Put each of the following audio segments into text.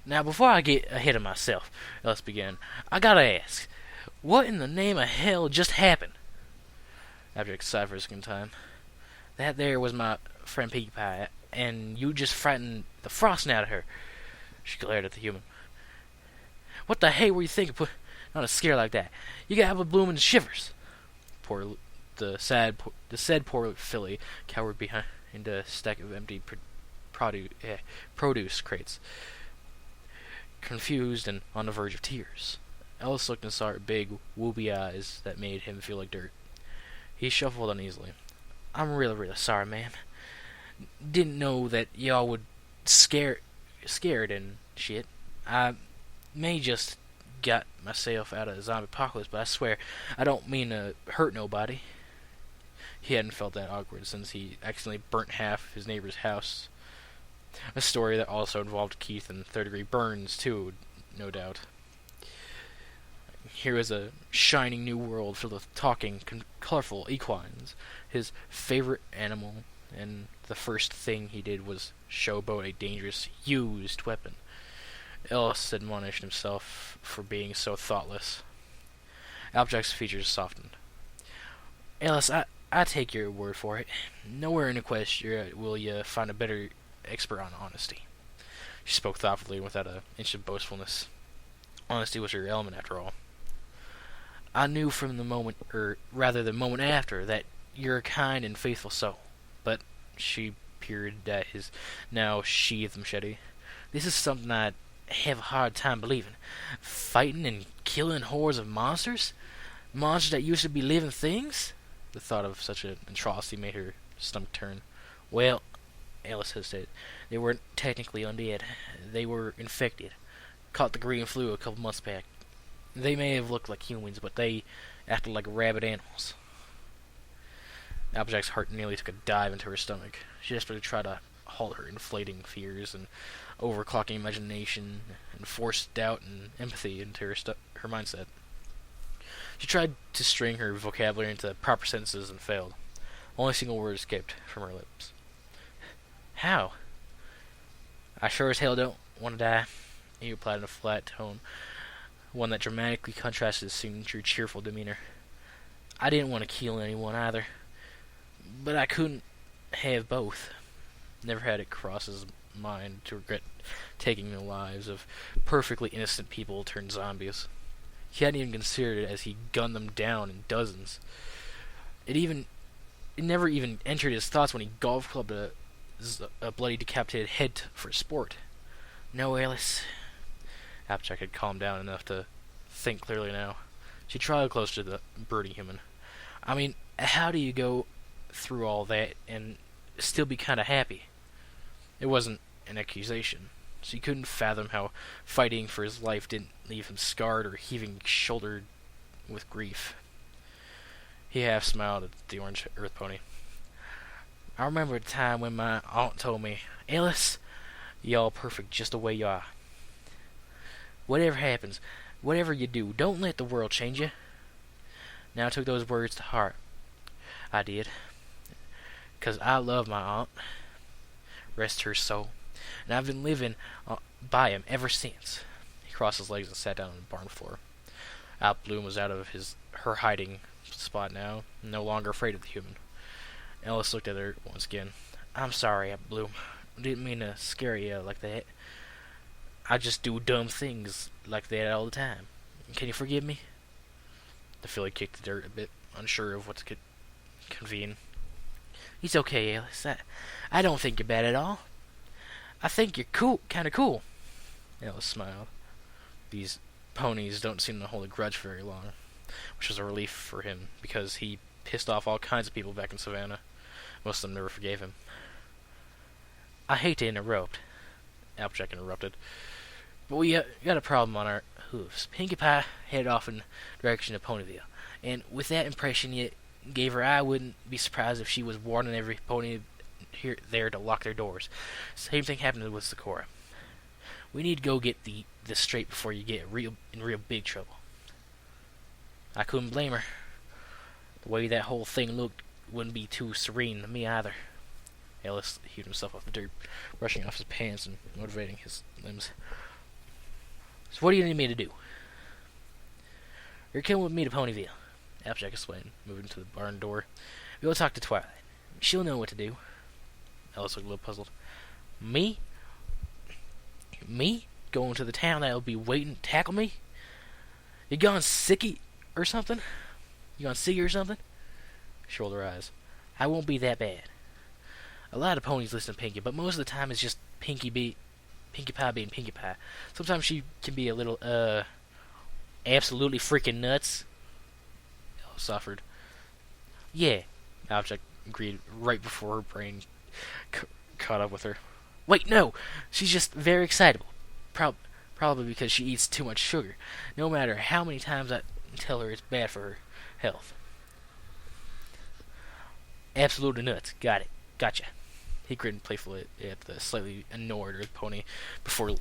Now, before I get ahead of myself, let's begin. I gotta ask, what in the name of hell just happened? Abject sighed for a second time. That there was my friend Pinkie Pie, and you just frightened the frosting out of her. She glared at the human. What the hey were you thinking put on a scare like that? You got Apple Bloom and shivers. The said poor filly cowered behind a stack of empty produce crates, confused and on the verge of tears. Ellis looked and saw her big, wooby eyes that made him feel like dirt. He shuffled uneasily. I'm really sorry, ma'am. Didn't know that y'all would scared and shit. I may just got myself out of the zombie apocalypse, but I swear I don't mean to hurt nobody. He hadn't felt that awkward since he accidentally burnt half his neighbor's house. A story that also involved Keith and third-degree burns, too, no doubt. Here was a shining new world filled with talking, colorful equines, his favorite animal, and the first thing he did was showboat a dangerous, used weapon. Ellis admonished himself for being so thoughtless. Applejack's features softened. Ellis, I take your word for it. Nowhere in Equestria will you find a better expert on honesty. She spoke thoughtfully without an inch of boastfulness. Honesty was her element, after all. I knew from the moment, or rather the moment after, that you're a kind and faithful soul. But she peered at his now sheathed machete. This is something I'd have a hard time believing. Fighting and killing hordes of monsters? Monsters that used to be living things? The thought of such an atrocity made her stomach turn. Well, Ellis hesitated. They weren't technically undead. They were infected. Caught the green flu a couple months back. They may have looked like humans, but they acted like rabid animals. Applejack's heart nearly took a dive into her stomach. She desperately tried to halt her inflating fears and overclocking imagination and forced doubt and empathy into her mindset. She tried to string her vocabulary into proper sentences and failed. Only a single word escaped from her lips. How? I sure as hell don't want to die, he replied in a flat tone, one that dramatically contrasted his signature cheerful demeanor. I didn't want to kill anyone either, but I couldn't have both. Never had it cross his mind to regret taking the lives of perfectly innocent people turned zombies. He hadn't even considered it as he gunned them down in dozens. It never even entered his thoughts when he golf clubbed a bloody decapitated head for sport. No, Ellis. Applejack had calmed down enough to think clearly now. She trotted close to the brooding human. I mean, how do you go through all that and still be kind of happy? It wasn't an accusation. She couldn't fathom how fighting for his life didn't leave him scarred or heaving shouldered with grief. He half smiled at the orange earth pony. I remember a time when my aunt told me, Ellis, y'all perfect just the way you are. Whatever happens, whatever you do, don't let the world change you. Now I took those words to heart. I did. 'Cause I love my aunt. Rest her soul. And I've been living by him ever since. He crossed his legs and sat down on the barn floor. Alp Bloom was out of her hiding spot now, no longer afraid of the human. Ellis looked at her once again. I'm sorry, Alp Bloom. Didn't mean to scare you like that. I just do dumb things like that all the time. Can you forgive me? The filly kicked the dirt a bit, unsure of what to convene. It's okay, Ellis. I don't think you're bad at all. I think you're kind of cool. Ellis smiled. These ponies don't seem to hold a grudge very long, which was a relief for him, because he pissed off all kinds of people back in Savannah. Most of them never forgave him. I hate to interrupt, Applejack interrupted, but we got a problem on our hooves. Pinkie Pie headed off in the direction of Ponyville, and with that impression you gave her, I wouldn't be surprised if she was warning every pony there to lock their doors. Same thing happened with Sakura. We need to go get this straight before you get in real big trouble. I couldn't blame her. The way that whole thing looked wouldn't be too serene to me either. Ellis heaved himself off the dirt, brushing off his pants and motivating his limbs. So what do you need me to do? You're coming with me to Ponyville, Applejack explained, moving to the barn door. We'll talk to Twilight. She'll know what to do. Ellis looked a little puzzled. Me? Me? Going to the town that'll be waiting to tackle me? You gone sicky or something? You gone sicky or something? She rolled her eyes. I won't be that bad. A lot of ponies listen to Pinkie, but most of the time it's just Pinkie Pie being Pinkie Pie. Sometimes she can be a little, absolutely freaking nuts. Ellis offered. Yeah, Applejack agreed right before her brain caught up with her. Wait, no! She's just very excitable. Probably because she eats too much sugar. No matter how many times I tell her it's bad for her health. Absolutely nuts. Got it. Gotcha. He grinned playfully at the slightly annoyed Earth pony before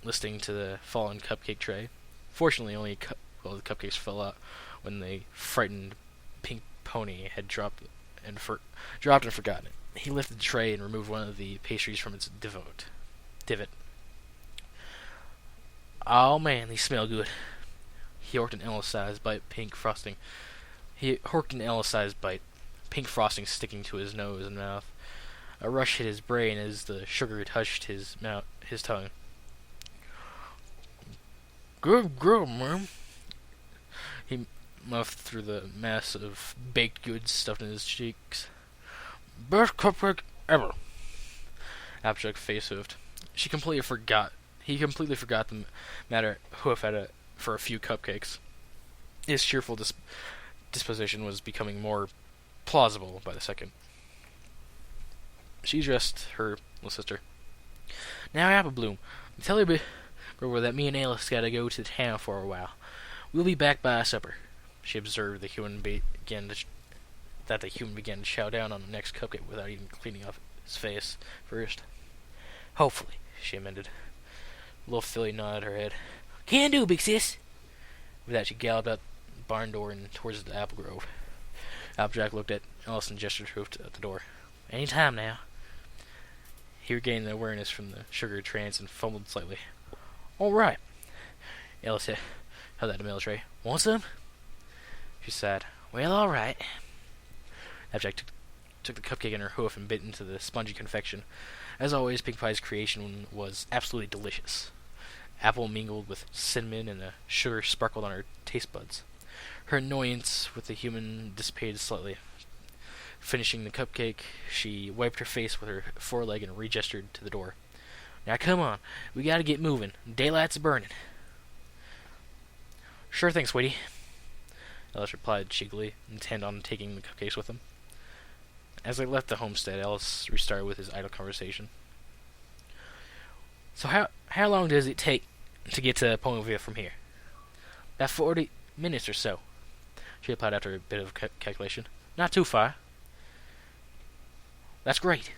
listening to the fallen cupcake tray. Fortunately, only the cupcakes fell out when the frightened pink pony had dropped and forgotten it. He lifted the tray and removed one of the pastries from its divot. Oh man, these smell good. He horked an Ellis-sized bite, pink frosting sticking to his nose and mouth. A rush hit his brain as the sugar touched his tongue. Good girl, ma'am. He muffed through the mass of baked goods stuffed in his cheeks. Best cupcake ever. Applejack face-hoofed. He completely forgot the matter hoof for a few cupcakes. His cheerful disposition was becoming more plausible by the second. She addressed her little sister. Now, Apple Bloom, tell your brother that me and Ellis gotta go to the town for a while. We'll be back by supper. She observed the human began to chow down on the next cupcake without even cleaning off his face first. Hopefully, she amended. Little filly nodded her head. Can do, big sis. With that, she galloped out the barn door and towards the apple grove. Applejack looked at Ellis and gestured her at the door. Any time now. He regained the awareness from the sugar trance and fumbled slightly. All right. Ellis held out the mail tray. Want some? She sighed. Well, all right. Applejack took the cupcake in her hoof and bit into the spongy confection. As always, Pinkie Pie's creation was absolutely delicious. Apple mingled with cinnamon and the sugar sparkled on her taste buds. Her annoyance with the human dissipated slightly. Finishing the cupcake, she wiped her face with her foreleg and re-gestured to the door. Now come on, we gotta get moving. Daylight's burning. Sure thing, sweetie. Ellis replied cheekily, intent on taking the cupcakes with him. As they left the homestead, Ellis restarted with his idle conversation. So how long does it take to get to Ponyville from here? About 40 minutes or so. She replied after a bit of calculation. Not too far. That's great.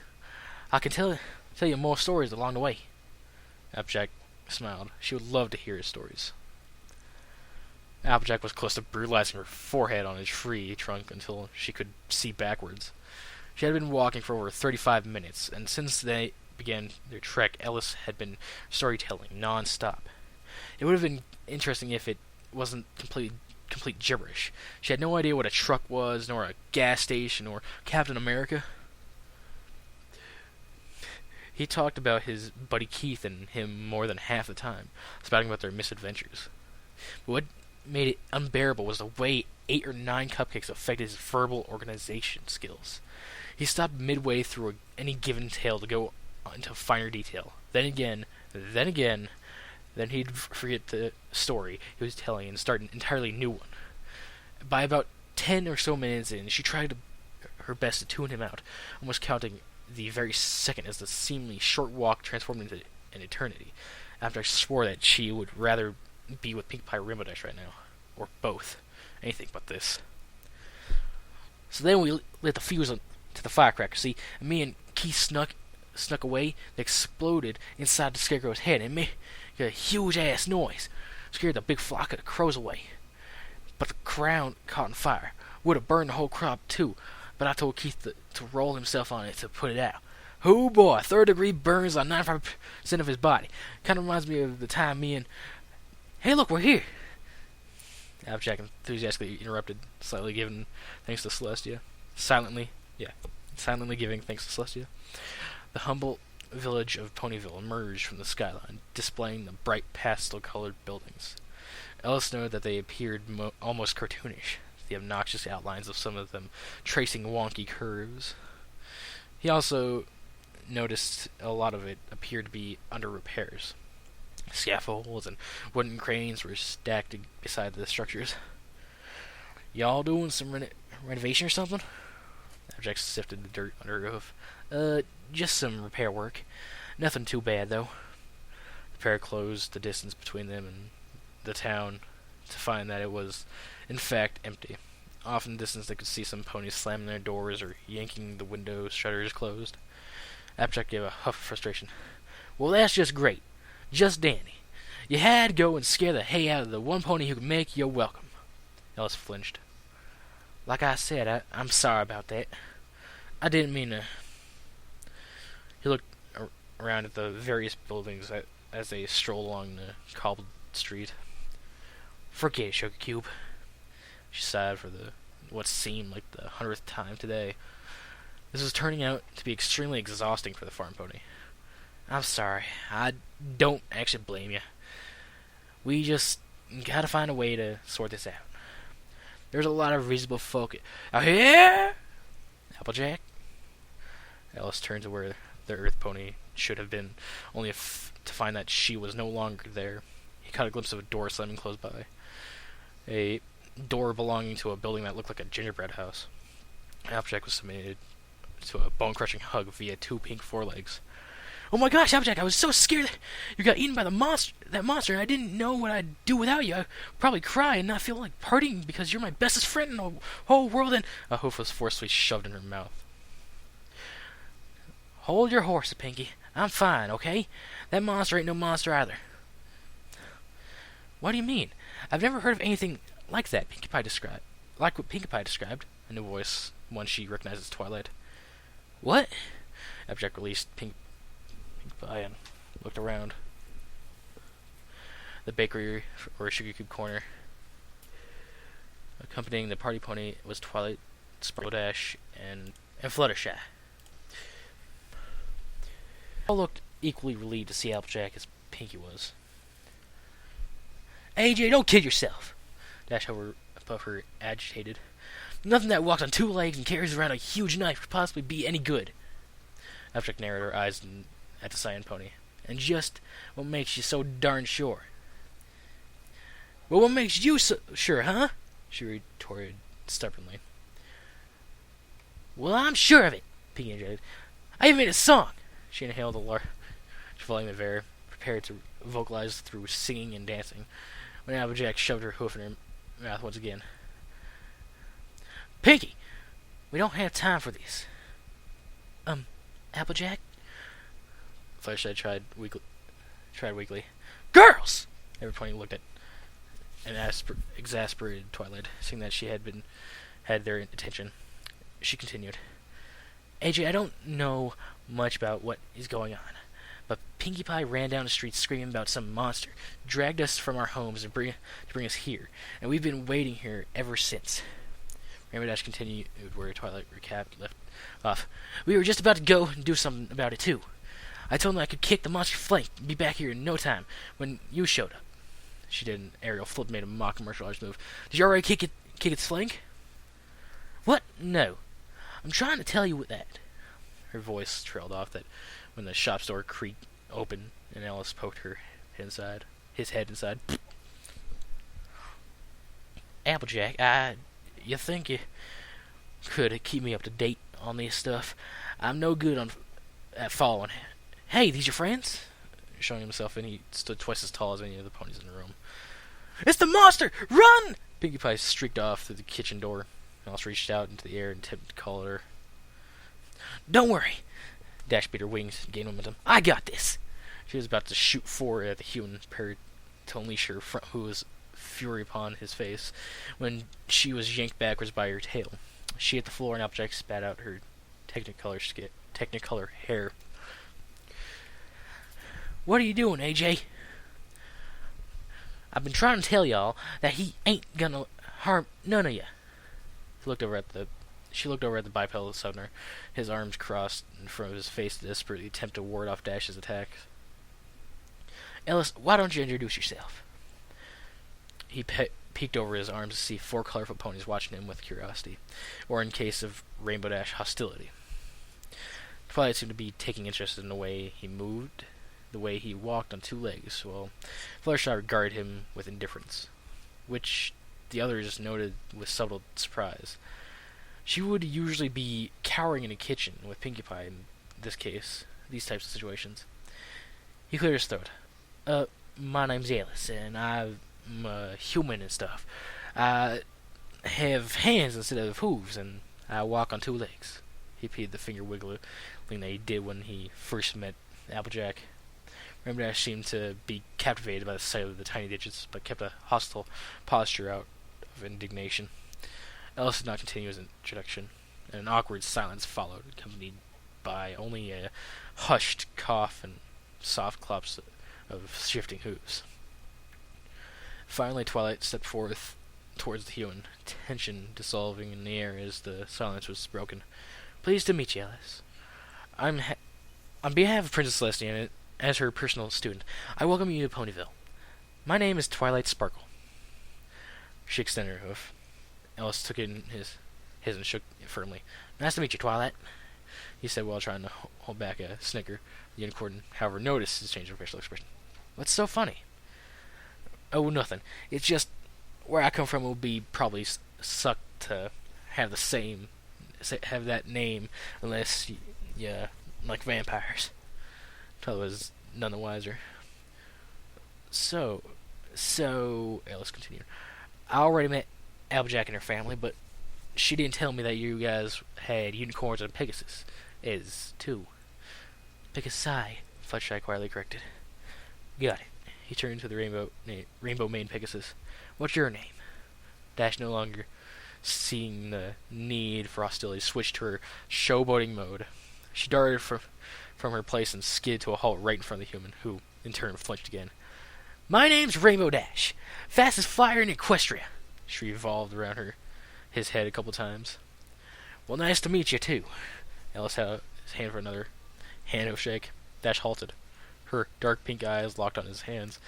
I can tell you more stories along the way. Applejack smiled. She would love to hear his stories. Applejack was close to brutalizing her forehead on a tree trunk until she could see backwards. She had been walking for over 35 minutes, and since they began their trek, Ellis had been storytelling non-stop. It would have been interesting if it wasn't complete gibberish. She had no idea what a truck was, nor a gas station, or Captain America. He talked about his buddy Keith and him more than half the time, spouting about their misadventures. But what made it unbearable was the way 8 or 9 cupcakes affected his verbal organization skills. He stopped midway through any given tale to go into finer detail. Then he'd forget the story he was telling and start an entirely new one. By about 10 or so minutes in, she tried her best to tune him out, almost counting the very second as the seemingly short walk transformed into an eternity. After I swore that she would rather be with Pinkie Pie or Rainbow Dash right now. Or both. Anything but this. So then we lit the fuse to the firecracker, see? And me and Keith snuck away. They exploded inside the Scarecrow's head and made a huge-ass noise. Scared the big flock of the crows away. But the crown caught on fire. Would have burned the whole crop, too. But I told Keith to roll himself on it to put it out. Oh boy, 3rd-degree burns on 95% of his body. Kind of reminds me of the time me and Hey, look, we're here! Applejack enthusiastically interrupted, slightly giving thanks to Celestia. Silently giving thanks to Celestia. The humble village of Ponyville emerged from the skyline, displaying the bright pastel-colored buildings. Ellis noted that they appeared almost cartoonish, the obnoxious outlines of some of them tracing wonky curves. He also noticed a lot of it appeared to be under repairs. Scaffolds and wooden cranes were stacked beside the structures. Y'all doing some renovation or something? Applejack sifted the dirt under her hoof. Just some repair work. Nothing too bad, though. The pair closed the distance between them and the town to find that it was, in fact, empty. Off in the distance, they could see some ponies slamming their doors or yanking the window shutters closed. Applejack gave a huff of frustration. Well, that's just great. Just dandy. You had to go and scare the hay out of the one pony who could make you welcome. Ellis flinched. Like I said, I'm sorry about that. I didn't mean to... He looked around at the various buildings as they strolled along the cobbled street. Forget it, Sugar Cube. She sighed for what seemed like the 100th time today. This was turning out to be extremely exhausting for the farm pony. I'm sorry. I don't actually blame you. We just gotta find a way to sort this out. There's a lot of reasonable folk out here. Applejack? Ellis turned to where the earth pony should have been, only to find that she was no longer there. He caught a glimpse of a door slamming close by. A door belonging to a building that looked like a gingerbread house. Applejack was submitted to a bone-crushing hug via two pink forelegs. Oh my gosh, Applejack, I was so scared that you got eaten by that monster, and I didn't know what I'd do without you. I'd probably cry and not feel like partying because you're my bestest friend in the whole world, and... A hoof was forcefully shoved in her mouth. Hold your horse, Pinkie. I'm fine, okay? That monster ain't no monster either. What do you mean? I've never heard of anything like that Pinkie Pie described. Like what Pinkie Pie described. A new voice, one she recognized as Twilight. What? Applejack released Pinkie Pie and looked around. The bakery, or Sugar Cube corner. Accompanying the party pony was Twilight Sparkle Dash and Fluttershy. All looked equally relieved to see Applejack as Pinkie was. AJ, don't kid yourself! Dash above her, agitated. Nothing that walks on two legs and carries around a huge knife could possibly be any good. Applejack narrowed her eyes at the cyan pony. And just what makes you so darn sure? Well, what makes you so sure, huh? She retorted stubbornly. Well, I'm sure of it, Pinkie interjected. I even made a song. She inhaled a large volume of air, prepared to vocalize through singing and dancing, when Applejack shoved her hoof in her mouth once again. Pinkie, we don't have time for this. Applejack? Fluttershy tried weakly. Girls! Every pony looked at an exasperated Twilight, seeing that she had their attention. She continued. AJ, I don't know much about what is going on, but Pinkie Pie ran down the street screaming about some monster, dragged us from our homes to bring us here, and we've been waiting here ever since. Rainbow Dash continued where Twilight left off. We were just about to go and do something about it, too. I told him I could kick the monster flank and be back here in no time when you showed up. She did an aerial flip, made a mock martial arts move. Did you already kick its flank? What? No. I'm trying to tell you that. Her voice trailed off that when the shop door creaked open and Ellis poked his head inside. Applejack, you think you could keep me up to date on this stuff? I'm no good at following. Hey, these your friends? Showing himself, and he stood twice as tall as any of the ponies in the room. It's the monster! Run! Pinkie Pie streaked off through the kitchen door. Ellis reached out into the air and attempted to call her. Don't worry. Dash beat her wings and gained momentum. I got this! She was about to shoot forward at the human, prepared to unleash her front hooves fury upon his face, when she was yanked backwards by her tail. She hit the floor, and Applejack spat out her Technicolor hair. What are you doing, AJ? I've been trying to tell y'all that he ain't gonna harm none of you. He looked over at the. She looked over at the bipedal southerner, his arms crossed in front of his face to desperately attempt to ward off Dash's attacks. Ellis, why don't you introduce yourself? He peeked over his arms to see 4 colorful ponies watching him with curiosity, or in case of Rainbow Dash, hostility. Twilight seemed to be taking interest in the way he moved, the way he walked on 2 legs, while Fluttershy regarded him with indifference, which the others noted with subtle surprise. She would usually be cowering in a kitchen with Pinkie Pie in this case, these types of situations. He cleared his throat. My name's Ellis, and I'm a human and stuff. I have hands instead of hooves, and I walk on 2 legs. He repeated the finger wiggling that he did when he first met Applejack. Rainbow Dash seemed to be captivated by the sight of the tiny digits, but kept a hostile posture out of indignation. Ellis did not continue his introduction, and an awkward silence followed, accompanied by only a hushed cough and soft clops of shifting hooves. Finally, Twilight stepped forth towards the human, tension dissolving in the air as the silence was broken. Pleased to meet you, Ellis. On behalf of Princess Celestia and as her personal student, I welcome you to Ponyville. My name is Twilight Sparkle. She extended her hoof. Ellis took it in his and shook it firmly. Nice to meet you, Twilight, he said while trying to hold back a snicker. The unicorn, however, noticed his change of facial expression. What's so funny? Oh, nothing. It's just where I come from, it would be probably sucked to have that name unless you like vampires. Twilight was none the wiser. So, Ellis continued. I already met Applejack and her family, but she didn't tell me that you guys had unicorns and Pegasus too. Pegasi, Fluttershy quietly corrected. Got it. He turned to the rainbow maned Pegasus. What's your name? Dash, no longer seeing the need for hostility, switched to her showboating mode. She darted from her place and skidded to a halt right in front of the human, who, in turn, flinched again. My name's Rainbow Dash, fastest flyer in Equestria. She revolved around his head a couple times. Well, nice to meet you, too. Ellis had his hand for another handshake. Dash halted. Her dark pink eyes locked on his hands.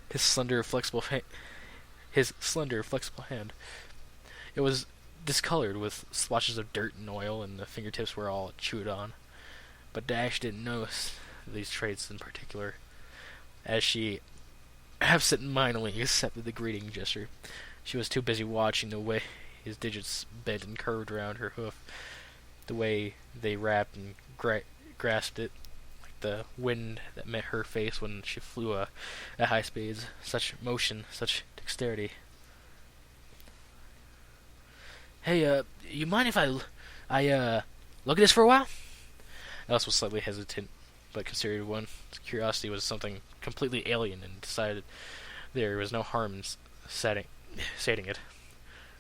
His slender, flexible hand. It was discolored with splotches of dirt and oil, and the fingertips were all chewed on. But Dash didn't notice these traits in particular, as she absent-mindedly accepted the greeting gesture. She was too busy watching the way his digits bent and curved around her hoof, the way they wrapped and grasped it, like the wind that met her face when she flew at high speeds. Such motion, such dexterity. Hey, you mind if I look at this for a while? Ellis was slightly hesitant, but considered one. His curiosity was something completely alien, and decided there was no harm in sating it.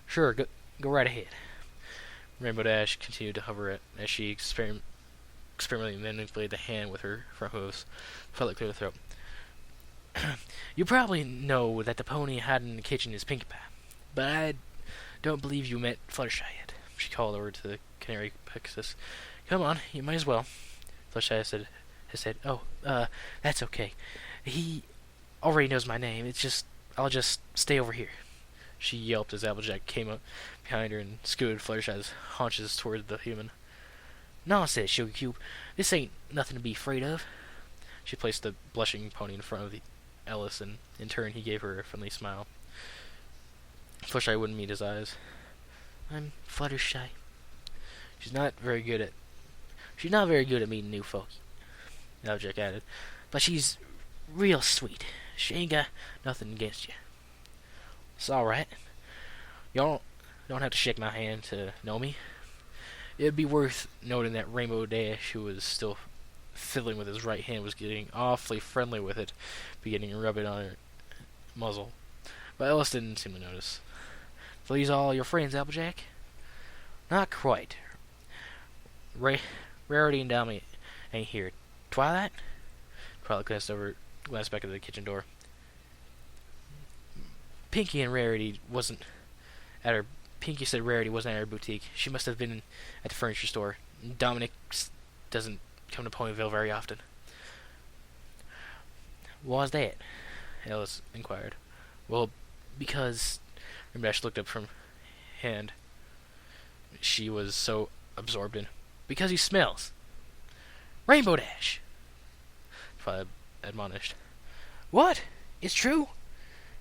Sure, go right ahead. Rainbow Dash continued to hover as she experimentally manipulated the hand with her front hooves. Felt like clear the throat. You probably know that the pony hiding in the kitchen is Pinkie Pie, but I don't believe you met Fluttershy yet. She called over to the canary Pegasus. Come on, you might as well. Fluttershy said, oh, that's okay. He already knows my name. I'll just stay over here. She yelped as Applejack came up behind her and scooted Fluttershy's haunches toward the human. Nonsense, Sugar Cube. This ain't nothing to be afraid of. She placed the blushing pony in front of Ellis, and in turn he gave her a friendly smile. Fluttershy wouldn't meet his eyes. I'm Fluttershy. She's not very good at meeting new folk, Applejack added. But she's real sweet. She ain't got nothing against you. It's alright. Y'all don't have to shake my hand to know me. It'd be worth noting that Rainbow Dash, who was still fiddling with his right hand, was getting awfully friendly with it, beginning to rub it on her muzzle. But Ellis didn't seem to notice. So these all your friends, Applejack? Not quite. Rarity and Dami ain't here. Twilight? Twilight glanced back at the kitchen door. Pinkie and Rarity wasn't at her. Pinkie said Rarity wasn't at her boutique. She must have been at the furniture store. Dominic doesn't come to Ponyville very often. Why's that? Ellis inquired. Well, because Rainbow looked up from hand she was so absorbed in. Because he smells. Rainbow Dash! Twilight admonished. What? It's true?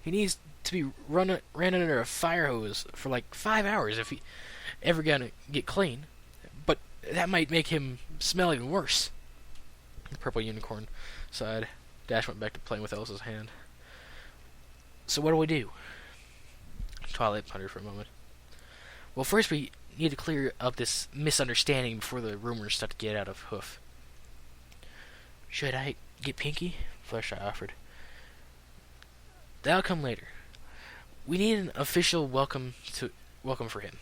He needs to be ran under a fire hose for like 5 hours if he ever gonna get clean. But that might make him smell even worse. The purple unicorn sighed. Dash went back to playing with Elsa's hand. So what do we do? Twilight pondered for a moment. Well, first we need to clear up this misunderstanding before the rumors start to get out of hoof. Should I get Pinkie? Fluttershy offered. That'll come later. We need an official welcome for him.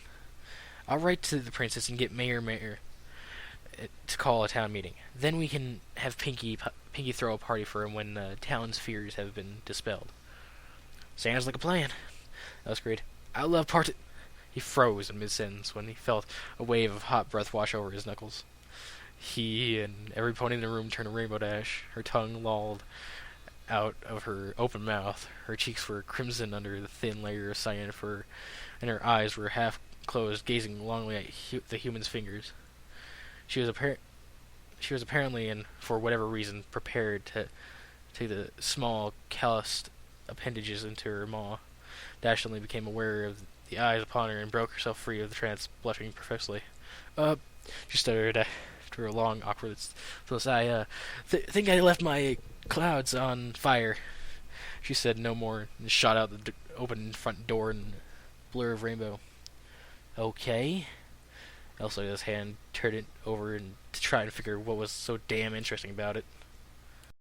I'll write to the princess and get Mayor to call a town meeting. Then we can have Pinkie throw a party for him when the town's fears have been dispelled. Sounds like a plan. That was great. I love party. He froze in mid-sentence when he felt a wave of hot breath wash over his knuckles. He and every pony in the room turned to Rainbow Dash. Her tongue lolled out of her open mouth. Her cheeks were crimson under the thin layer of cyan fur, and her eyes were half closed, gazing longingly at the human's fingers. She was apparently, and for whatever reason, prepared to take the small, calloused appendages into her maw. Dash suddenly became aware of the eyes upon her and broke herself free of the trance, blushing profusely. She stuttered after a long, awkward silence. I think I left my clouds on fire. She said no more and shot out the open front door in a blur of rainbow. Okay. Elsa, his hand, turned it over and to try and figure what was so damn interesting about it.